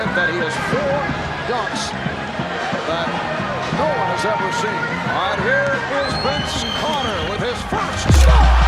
That he has 4 dunks that no one has ever seen. All right, here is Vince Carter with his first shot.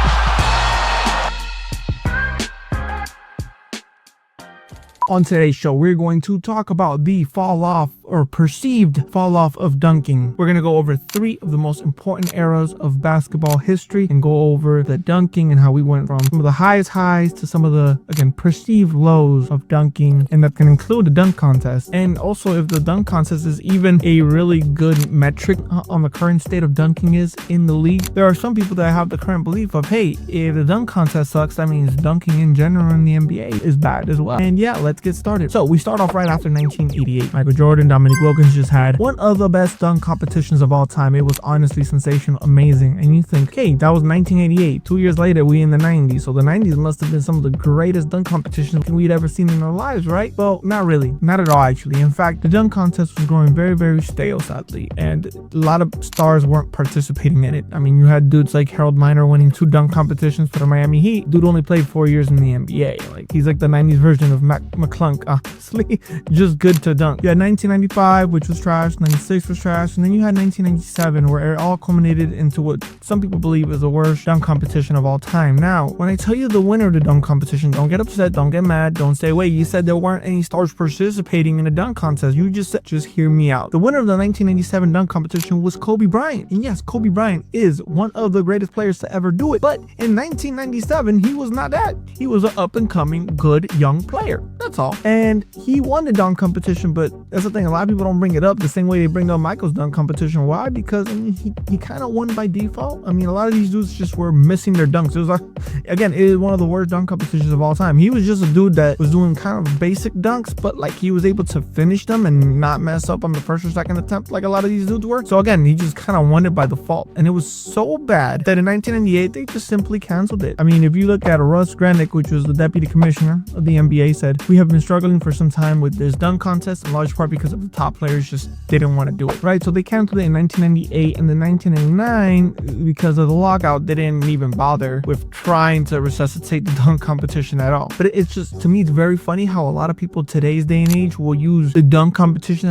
On today's show, we're going to talk about the fall off or perceived fall off of dunking. We're going to go over 3 of the most important eras of basketball history and go over the dunking and how we went from some of the highest highs to some of the, again, perceived lows of dunking. And that can include the dunk contest. And also if the dunk contest is even a really good metric on the current state of dunking is in the league. There are some people that have the current belief of, hey, if the dunk contest sucks, that means dunking in general in the NBA is bad as well. And yeah, let's get started. So we start off right after 1988. Michael Jordan, Dominique Wilkins just had one of the best dunk competitions of all time. It was honestly sensational, amazing. And you think, hey, that was 1988. 2 years later, we in the 90s. So the 90s must have been some of the greatest dunk competitions we'd ever seen in our lives, right? Well, not really. Not at all, actually. In fact, the dunk contest was growing very, very stale, sadly. And a lot of stars weren't participating in it. I mean, you had dudes like Harold Miner winning 2 dunk competitions for the Miami Heat. Dude only played 4 years in the NBA. Like, he's like the 90s version of McClung, honestly. Just good to dunk. You had 1995, which was trash. 96 was trash. And then you had 1997, where it all culminated into what some people believe is the worst dunk competition of all time. Now, when I tell you the winner of the dunk competition, don't get upset, don't get mad, don't say, wait, you said there weren't any stars participating in the dunk contest. You just said, just hear me out. The winner of the 1997 dunk competition was Kobe Bryant. And yes, Kobe Bryant is one of the greatest players to ever do it. But in 1997, he was not that. He was an up-and-coming, good, young player. That's all. And he won the dunk competition, but that's the thing, a lot of people don't bring it up the same way they bring up Michael's dunk competition. Why? Because I mean, he kind of won by default. I mean, a lot of these dudes just were missing their dunks. It was like, again, it is one of the worst dunk competitions of all time. He was just a dude that was doing kind of basic dunks, but like he was able to finish them and not mess up on the first or second attempt like a lot of these dudes were. So again, he just kind of won it by default, and it was so bad that in 1998 they just simply canceled it. I mean, if you look at Russ Granick, which was the deputy commissioner of the NBA, said, we have been struggling for some time with this dunk contest, in large part because of the top players just didn't want to do it, right? So they canceled it in 1998, and then 1999, because of the lockout, they didn't even bother with trying to resuscitate the dunk competition at all. But it's just, to me, it's very funny how a lot of people today's day and age will use the dunk competition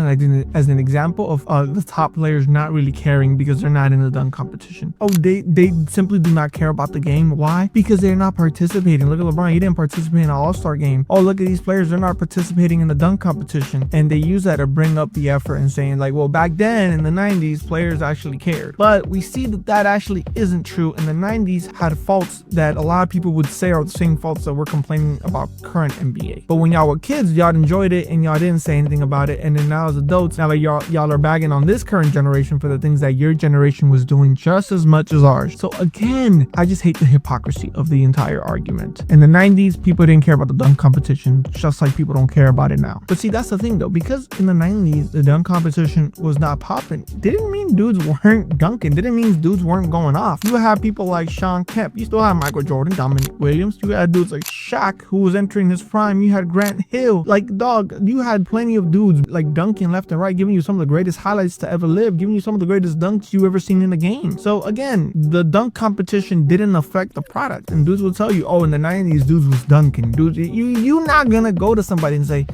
as an example of the top players not really caring because they're not in the dunk competition. Oh, they simply do not care about the game. Why? Because they're not participating. Look at LeBron, he didn't participate in an all-star game. Oh, look at these players, they're not participating in the dunk competition. And they use that to bring up the effort and saying like, well, back then in the 90s, players actually cared. But we see that actually isn't true. And the 90s had faults that a lot of people would say are the same faults that we're complaining about current NBA. But when y'all were kids, y'all enjoyed it and y'all didn't say anything about it. And then now as adults, now that y'all are bagging on this current generation for the things that your generation was doing just as much as ours. So again, I just hate the hypocrisy of the entire argument. In the 90s, people didn't care about the dunk competition, just like people don't care about it now. But see, that's the thing though, because in the 90s, the dunk competition was not popping. Didn't mean dudes weren't dunking. Didn't mean dudes weren't going off. You had people like Sean Kemp. You still had Michael Jordan, Dominique Williams. You had dudes like Shaq, who was entering his prime. You had Grant Hill. Like, dog, you had plenty of dudes like dunking left and right, giving you some of the greatest highlights to ever live, giving you some of the greatest dunks you ever seen in the game. So again, the dunk competition didn't affect the product. And dudes will tell you, oh, in the 90s, dudes was dunking. Dudes, you're not gonna go to somebody and say,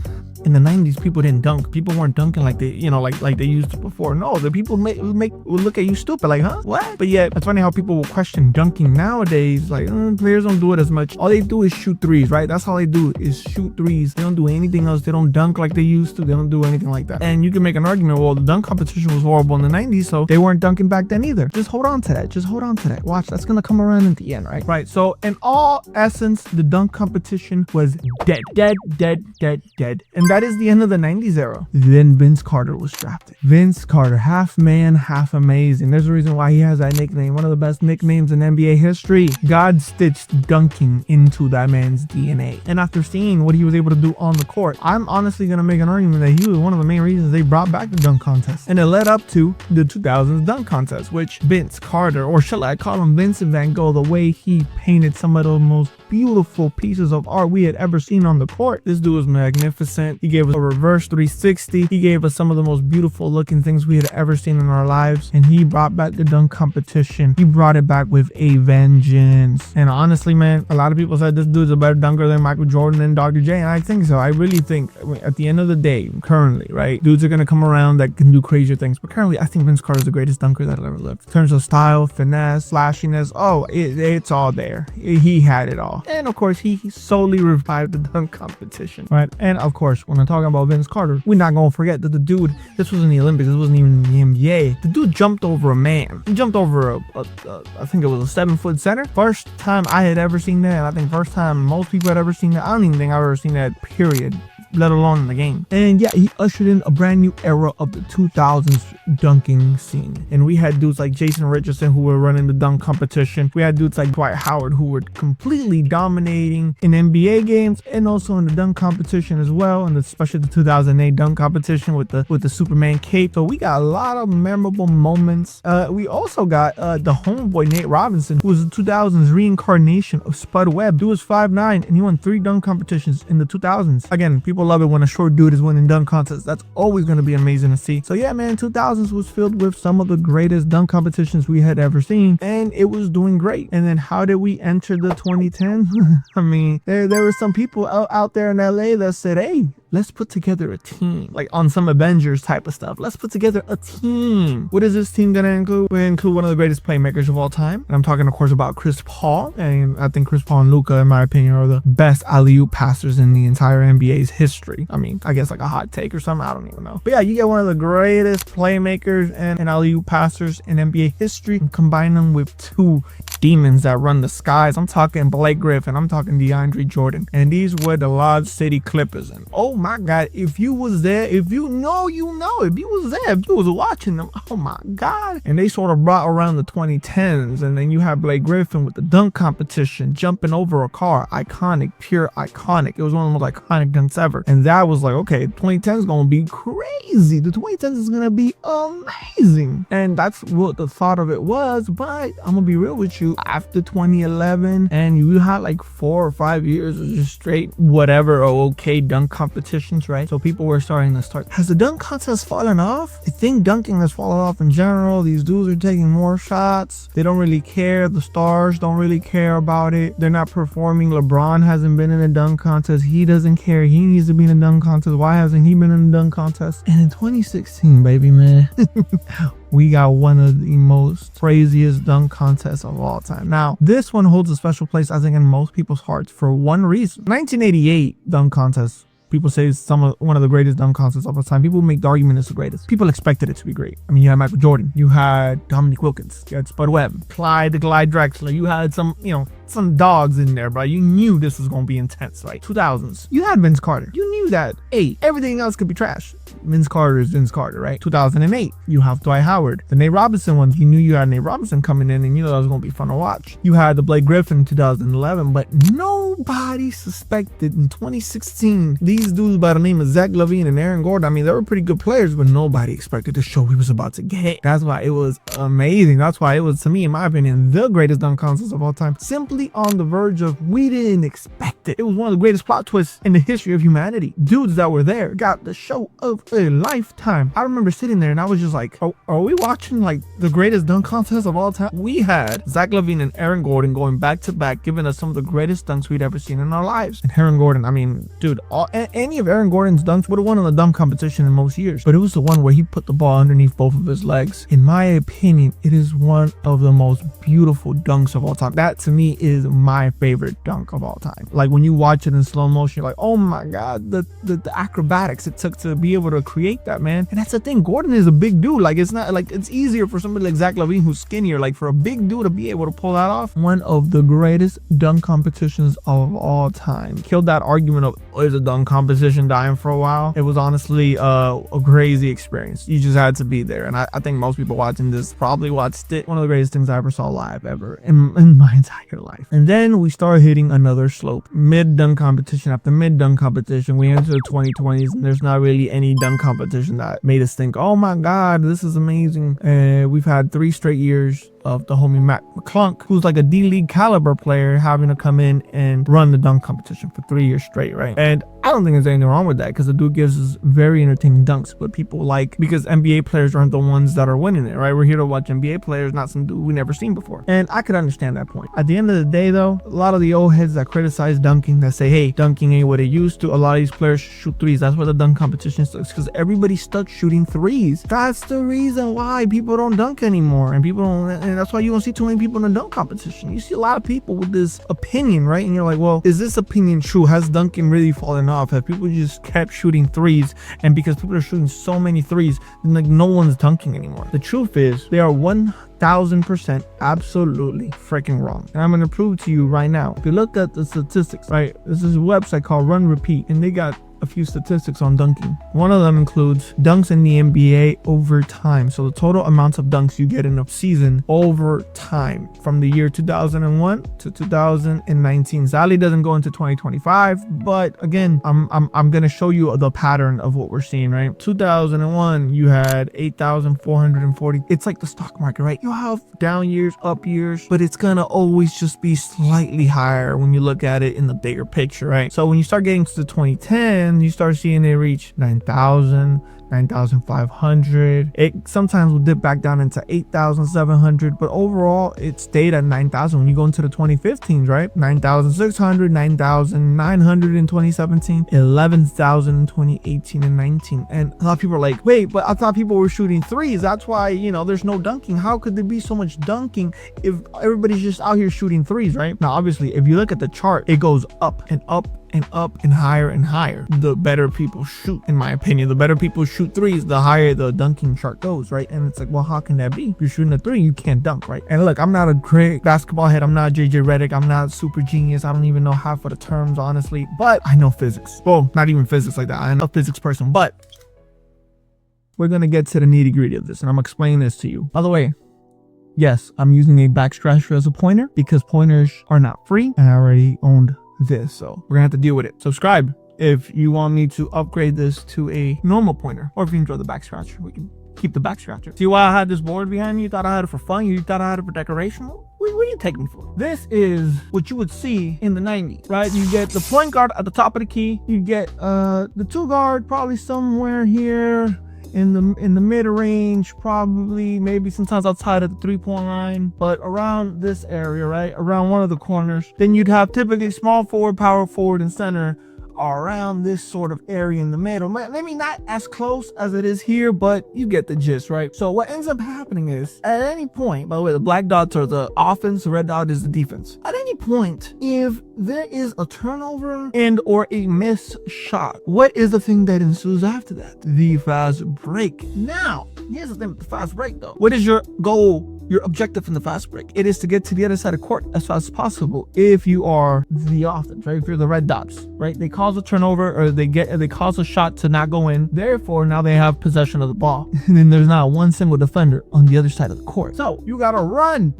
in the 90s, people didn't dunk. People weren't dunking like they, like they used to before. No, the people will look at you stupid, like, huh? What? But yeah, it's funny how people will question dunking nowadays. Like, players don't do it as much. All they do is shoot threes, right? That's all they do is shoot threes. They don't do anything else. They don't dunk like they used to. They don't do anything like that. And you can make an argument, well, the dunk competition was horrible in the 90s, so they weren't dunking back then either. Just hold on to that. Just hold on to that. Watch, that's gonna come around at the end, right? Right. So in all essence, the dunk competition was dead. And that is the end of the 90s era. Then Vince Carter was drafted. Vince Carter, half man, half amazing. There's a reason why he has that nickname, one of the best nicknames in NBA history. God stitched dunking into that man's DNA. And after seeing what he was able to do on the court, I'm honestly gonna make an argument that he was one of the main reasons they brought back the dunk contest. And it led up to the 2000s dunk contest, which Vince Carter, or shall I call him Vincent Van Gogh, the way he painted some of the most beautiful pieces of art we had ever seen on the court. This dude was magnificent. He gave us a reverse 360. He gave us some of the most beautiful looking things we had ever seen in our lives. And he brought back the dunk competition. He brought it back with a vengeance. And honestly, man, a lot of people said this dude's a better dunker than Michael Jordan and Dr. J. And I think so. I really think at the end of the day, currently, right, dudes are going to come around that can do crazier things. But currently, I think Vince Carter is the greatest dunker that ever lived. In terms of style, finesse, flashiness, it's all there. He had it all. And of course, he solely revived the dunk competition, right? And of course, when I'm talking about Vince Carter, we're not going to forget that the dude, this was in the Olympics, this wasn't even in the NBA. The dude jumped over a man. He jumped over I think it was a 7-foot center. First time I had ever seen that. And I think first time most people had ever seen that. I don't even think I've ever seen that, period, let alone in the game. And yeah, he ushered in a brand new era of the 2000s dunking scene. And we had dudes like Jason Richardson who were running the dunk competition. We had dudes like Dwight Howard who were completely dominating in NBA games and also in the dunk competition as well, and especially the 2008 dunk competition with the Superman cape. So we got a lot of memorable moments. We also got the homeboy Nate Robinson, who was the 2000s reincarnation of Spud Webb. Dude was 5'9" and he won 3 dunk competitions in the 2000s. Again, people love it when a short dude is winning dunk contests. That's always going to be amazing to see. So yeah, man, 2000s was filled with some of the greatest dunk competitions we had ever seen, and it was doing great. And then how did we enter the 2010s? I mean, there were some people out there in LA that said, hey, let's put together a team, like on some Avengers type of stuff. Let's put together a team. What is this team gonna include? We include one of the greatest playmakers of all time. And I'm talking, of course, about Chris Paul. And I think Chris Paul and Luka, in my opinion, are the best alley-oop passers in the entire NBA's history. I mean, I guess like a hot take or something. I don't even know. But yeah, you get one of the greatest playmakers and alley-oop passers in NBA history and combine them with 2 demons that run the skies. I'm talking Blake Griffin. I'm talking DeAndre Jordan. And these were the Lob City Clippers. And oh my God, if you was there, if you know, you know. If you was there, if you was watching them, oh my God. And they sort of brought around the 2010s. And then you have Blake Griffin with the dunk competition, jumping over a car. Iconic, pure iconic. It was one of the most iconic dunks ever. And that was like, okay, 2010 is going to be crazy. The 2010s is going to be amazing. And that's what the thought of it was. But I'm going to be real with you. After 2011, and you had like 4 or 5 years of just straight whatever or okay dunk competitions, right? So people were starting to start. Has the dunk contest fallen off? I think dunking has fallen off in general. These dudes are taking more shots. They don't really care. The stars don't really care about it. They're not performing. LeBron hasn't been in a dunk contest. He doesn't care. He needs to be in a dunk contest. Why hasn't he been in a dunk contest? And in 2016, baby, man, we got one of the most craziest dunk contests of all time. Now, this one holds a special place, I think, in most people's hearts for one reason. 1988 dunk contest. People say it's one of the greatest dunk contests of all time. People make the argument it's the greatest. People expected it to be great. I mean, you had Michael Jordan. You had Dominique Wilkins. You had Spud Webb. Clyde the Glide Drexler. You had some dogs in there, bro. You knew this was going to be intense, right? 2000s. You had Vince Carter. You knew that, hey, everything else could be trash. Vince Carter is Vince Carter, right? 2008. You have Dwight Howard. The Nate Robinson ones. You knew you had Nate Robinson coming in, and you know that was going to be fun to watch. You had the Blake Griffin in 2011, but nobody suspected in 2016 these dudes by the name of Zach LaVine and Aaron Gordon. I mean, they were pretty good players, but nobody expected the show we was about to get. That's why it was amazing. That's why it was, to me, in my opinion, the greatest dunk contest of all time. Simply on the verge of, we didn't expect it. It was one of the greatest plot twists in the history of humanity. Dudes that were there got the show of a lifetime. I remember sitting there and I was just like, are we watching like the greatest dunk contest of all time? We had Zach LaVine and Aaron Gordon going back to back, giving us some of the greatest dunks we'd ever seen in our lives. And Aaron Gordon, I mean, dude, any of Aaron Gordon's dunks would have won in the dunk competition in most years, but it was the one where he put the ball underneath both of his legs. In my opinion, it is one of the most beautiful dunks of all time. That to me is my favorite dunk of all time. Like when you watch it in slow motion, you're like, oh my God, the acrobatics it took to be able to create that, man. And that's the thing, Gordon is a big dude. Like it's not like, it's easier for somebody like Zach LaVine who's skinnier, like for a big dude to be able to pull that off. One of the greatest dunk competitions of all time. Killed that argument of, is a dunk competition dying for a while? It was honestly a crazy experience. You just had to be there. And I think most people watching this probably watched it. One of the greatest things I ever saw live ever in my entire life. And then we start hitting another slope. Mid dunk competition after mid dunk competition, we enter the 2020s, and there's not really any dunk competition that made us think, oh my God, this is amazing. We've had 3 straight years of the homie Matt McClunk, who's like a D-League caliber player, having to come in and run the dunk competition for 3 years straight, right? And I don't think there's anything wrong with that, because the dude gives us very entertaining dunks, but people like, because NBA players aren't the ones that are winning it, right? We're here to watch NBA players, not some dude we never seen before. And I could understand that point. At the end of the day though, a lot of the old heads that criticize dunking, that say, hey, dunking ain't what it used to, a lot of these players shoot threes. That's why the dunk competition sucks, because everybody's stuck shooting threes. That's the reason why people don't dunk anymore, and that's why you don't see too many people in the dunk competition. You see a lot of people with this opinion, right? And you're like, well, is this opinion true? Has dunking really fallen off? Have people just kept shooting threes, and because people are shooting so many threes, then like no one's dunking anymore? The truth is, they are 1000% absolutely freaking wrong, and I'm gonna prove to you right now. If you look at the statistics, right, this is a website called Run Repeat, and they got a few statistics on dunking. One of them includes dunks in the NBA over time. So the total amounts of dunks you get in a season over time from the year 2001 to 2019. Sadly, doesn't go into 2025, but again, I'm gonna show you the pattern of what we're seeing, right? 2001, you had 8,440. It's like the stock market, right? You have down years, up years, but it's gonna always just be slightly higher when you look at it in the bigger picture, right? So when you start getting to the 2010, you start seeing it reach 9,000, 9,500. It sometimes will dip back down into 8,700, but overall it stayed at 9,000. When you go into the 2015s, right? 9,600, 9,900 in 2017, 11,000 in 2018 and 19. And a lot of people are like, wait, but I thought people were shooting threes. That's why, you know, there's no dunking. How could there be so much dunking if everybody's just out here shooting threes, right? Now, obviously, if you look at the chart, it goes up and up and up and higher the better people shoot. In my opinion, the better people shoot threes, the higher the dunking chart goes, right? And it's like, well, how can that be? If you're shooting a three, you can't dunk, right? And look, I'm not a great basketball head, I'm not JJ Redick, I'm not super genius, I don't even know half of the terms, honestly, but I know physics. Well, not even physics like that, I'm a physics person, but we're gonna get to the nitty gritty of this, and I'm explaining this to you. By the way, yes, I'm using a back scratcher as a pointer because pointers are not free, and I already owned this, so we're gonna have to deal with it. Subscribe if you want me to upgrade this to a normal pointer, or if you enjoy the back scratcher, we can keep the back scratcher. See why I had this board behind me? You thought I had it for fun? You thought I had it for decoration? What do you take me for? This is what you would see in the 90s, right? You get the point guard at the top of the key, you get the two guard probably somewhere here in the mid-range, probably maybe sometimes outside of the 3-point line, but around this area, right, around one of the corners. Then you'd have typically small forward, power forward, and center around this sort of area in the middle. Maybe not as close as it is here, but you get the gist, right? So what ends up happening is, at any point, by the way, the black dots are the offense, the red dot is the defense. At any point, if there is a turnover and or a missed shot, what is the thing that ensues after that? The fast break. Now, here's the thing with the fast break though. What is your goal? Your objective in the fast break? It is to get to the other side of court as fast as possible. If you are the offense, right? If you're the red dots, right? They cause a turnover, or they cause a shot to not go in. Therefore, now they have possession of the ball. And then there's not one single defender on the other side of the court. So you gotta run.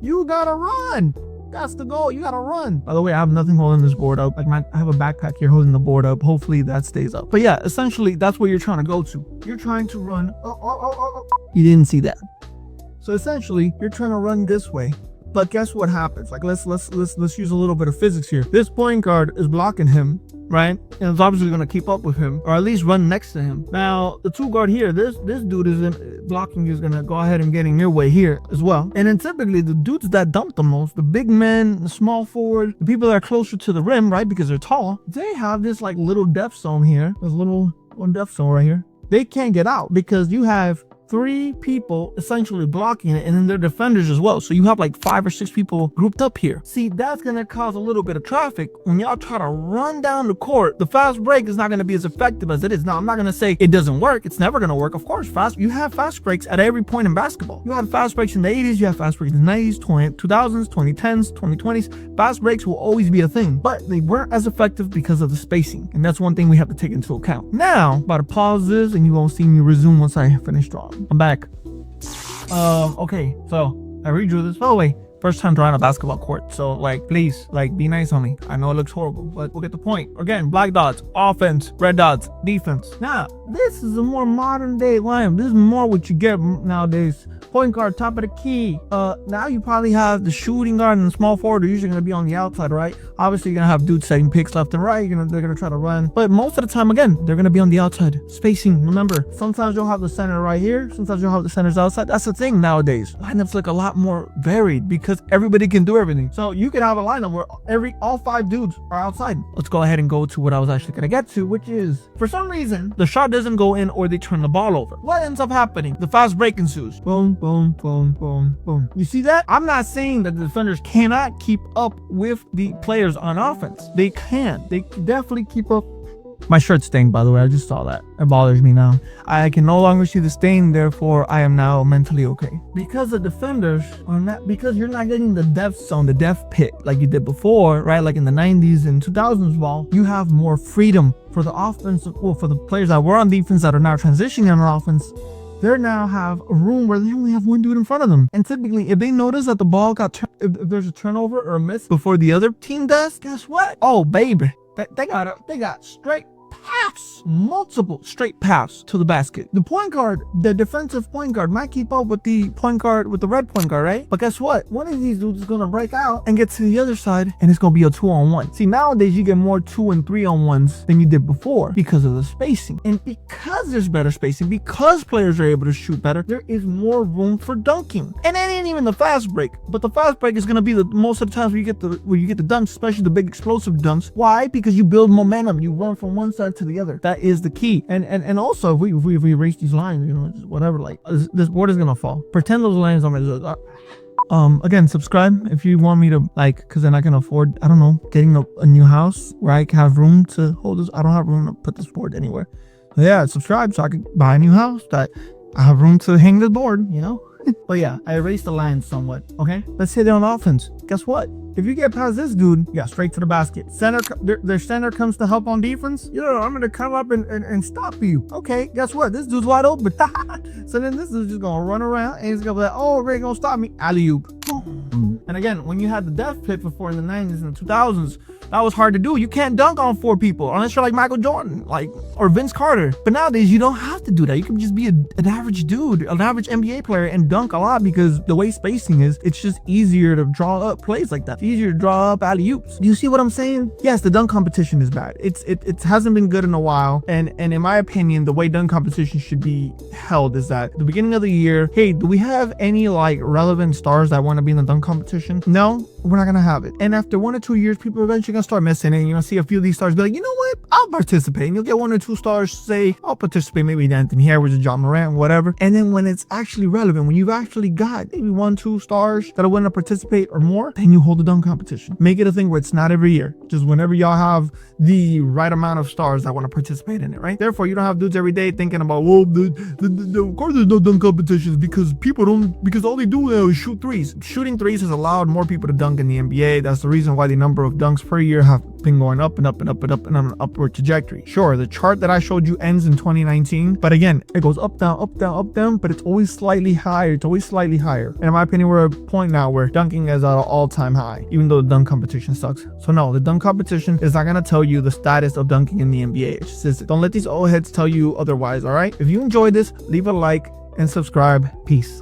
You gotta run. That's the goal. You gotta run. By the way, I have nothing holding this board up. Like I have a backpack here holding the board up. Hopefully that stays up. But yeah, essentially that's what you're trying to go to. You're trying to run. You didn't see that. So essentially, you're trying to run this way, but guess what happens? Like let's use a little bit of physics here. This point guard is blocking him, right? And it's obviously gonna keep up with him, or at least run next to him. Now the two guard here, this dude isn't blocking, is gonna go ahead and get in your way here as well. And then typically the dudes that dump the most, the big men, the small forward, the people that are closer to the rim, right? Because they're tall, they have this like little depth zone here. There's one depth zone right here. They can't get out because you have 3 people essentially blocking it, and then they're defenders as well. So you have like 5 or 6 people grouped up here. See, that's gonna cause a little bit of traffic when y'all try to run down the court. The fast break is not gonna be as effective as it is now. I'm not gonna say it doesn't work. It's never gonna work. Of course, you have fast breaks at every point in basketball. You had fast breaks in the 80s, you have fast breaks in the 90s, 2000s, 2010s, 2020s. Fast breaks will always be a thing, but they weren't as effective because of the spacing, and that's one thing we have to take into account. Now, I'm about to pause this, and you won't see me resume once I finish drawing. I'm back. Okay, so I redrew this. By the way, first time drawing a basketball court. So like, please, like, be nice on me. I know it looks horrible, but we'll get the point. Again, black dots, offense, red dots, defense. Now, this is a more modern day line. This is more what you get nowadays. Point guard, top of the key. Now you probably have the shooting guard and the small forward. They're usually going to be on the outside, right? Obviously, you're going to have dudes setting picks left and right. They're going to try to run. But most of the time, again, they're going to be on the outside. Spacing, remember, sometimes you'll have the center right here. Sometimes you'll have the centers outside. That's the thing nowadays. Lineups look a lot more varied because everybody can do everything. So you can have a lineup where all 5 dudes are outside. Let's go ahead and go to what I was actually going to get to, which is, for some reason, the shot doesn't go in or they turn the ball over. What ends up happening? The fast break ensues. Boom, boom, boom, boom, boom. You see that? I'm not saying that the defenders cannot keep up with the players on offense. They can. They can definitely keep up. My shirt's stained, by the way. I just saw that. It bothers me now. I can no longer see the stain, therefore I am now mentally okay. Because the defenders are not, because you're not getting the depth zone, the depth pit like you did before, right? Like in the 90s and 2000s ball, you have more freedom for the offense, well, for the players that were on defense that are now transitioning on offense. They now have a room where they only have one dude in front of them. And typically, if they notice that the ball got if there's a turnover or a miss before the other team does, guess what? Oh, baby. They got straight paths, multiple straight paths to the basket. The point guard, the defensive point guard might keep up with the point guard, with the red point guard, right? But guess what? One of these dudes is gonna break out and get to the other side, and it's gonna be a 2-on-1. See, nowadays you get more 2 and 3-on-1s than you did before because of the spacing. And because there's better spacing, because players are able to shoot better, there is more room for dunking. And that ain't even the fast break. But the fast break is gonna be the most of the times where you get the dunks, especially the big explosive dunks. Why? Because you build momentum. You run from one side to the other. That is the key. And also, if we erase these lines, you know, whatever, like this board is gonna fall. Pretend those lines are again, subscribe if you want me to, like, because then I can afford, I don't know, getting a new house where I can have room to hold this. I don't have room to put this board anywhere. But yeah, subscribe so I can buy a new house that I have room to hang this board, you know. But yeah, I erased the lines somewhat. Okay, let's say they're on offense. Guess what? If you get past this dude, yeah, straight to the basket. Their center comes to help on defense. Yo, I'm gonna come up and stop you. Okay, guess what? This dude's wide open. So then this dude's just gonna run around and he's gonna be like, oh, Ray gonna stop me. Alley-oop. And again, when you had the depth pit before in the 90s and the 2000s, that was hard to do. You can't dunk on 4 people unless you're like Michael Jordan, like, or Vince Carter. But nowadays you don't have to do that. You can just be an average dude, an average NBA player, and dunk a lot because the way spacing is, it's just easier to draw up plays like that. It's easier to draw up alley-oops. Do you see what I'm saying? Yes, the dunk competition is bad. It hasn't been good in a while. And in my opinion, the way dunk competition should be held is that at the beginning of the year, hey, do we have any like relevant stars that want to be in the dunk competition? No, we're not gonna have it. And after 1 or 2 years, people are eventually gonna start missing it. And you're gonna see a few of these stars be like, you know what? I'll participate. And you'll get 1 or 2 stars say, I'll participate. Maybe Anthony Edwards or John Morant, whatever. And then when it's actually relevant, when you've actually got maybe 1, 2 stars that are willing to participate or more, then you hold the dunk competition. Make it a thing where it's not every year. Just whenever y'all have the right amount of stars that want to participate in it, right? Therefore, you don't have dudes every day thinking about, well, of course there's no dunk competitions because because all they do now is shoot threes. Shooting threes has allowed more people to dunk in the NBA. That's the reason why the number of dunks per year have been going up and up and up and up and on an upward trajectory. Sure, the chart that I showed you ends in 2019, but again, it goes up, down, up, down, up, down, but it's always slightly higher. It's always slightly higher. And in my opinion, we're at a point now where dunking is at an all-time high, even though the dunk competition sucks. So no, the dunk competition is not going to tell you the status of dunking in the NBA. It just isn't. Don't let these old heads tell you otherwise, all right? If you enjoyed this, leave a like and subscribe. Peace.